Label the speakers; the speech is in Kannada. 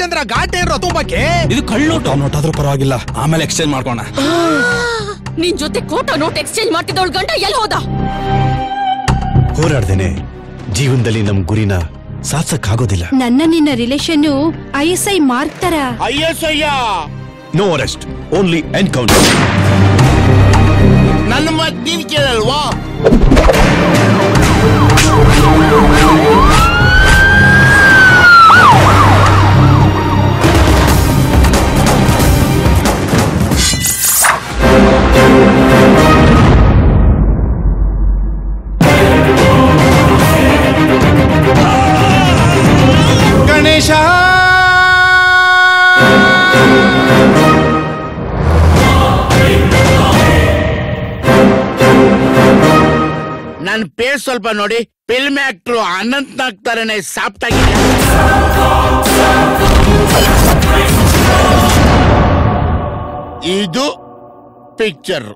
Speaker 1: ರಾಮಚಂದ್ರ ಘಾಟ್ ಏನ್ರೋ ತುಂಬಕ್ಕೆ.
Speaker 2: ಇದು ಕಳ್ಳೋಟ ನೋಟ್ ಆದ್ರೂ ಪರವಾಗಿಲ್ಲ, ಆಮೇಲೆ ಎಕ್ಸ್ಚೇಂಜ್ ಮಾಡ್ಕೋಣ.
Speaker 3: ನಿನ್ ಜೊತೆ ಕೋಟ ನೋಟ್ ಎಕ್ಸ್ಚೇಂಜ್ ಮಾಡ್ತಿದ್ದವಳ ಗಂಡ ಎಲ್ಲಿ ಹೋದ?
Speaker 4: ಹೋರಾಡ್ದೇನೆ ಜೀವನದಲ್ಲಿ ನಮ್ ಗುರಿನ ಸಾಧಿಸಕ್ಕಾಗೋದಿಲ್ಲ.
Speaker 5: ನನ್ನ ನಿನ್ನ ರಿಲೇಷನ್ ISI ಮಾರ್ಕ್ ತರ.
Speaker 6: ISI
Speaker 4: no arrest, only encounter.
Speaker 6: ನನ್ನ ಮಾತು ನೀನ್ ಕೇಳಲ್ವಾ?
Speaker 1: ಗಣೇಶ
Speaker 6: ನನ್ ಪೇಸ್ ಸ್ವಲ್ಪ ನೋಡಿ. ಫಿಲ್ಮ್ ಆಕ್ಟ್ರು ಅನಂತ್ ನಾಗ್ ತರನೇ ಸಾಫ್ಟ್ ಆಗಿದೆ. ಇದು ಪಿಕ್ಚರ್.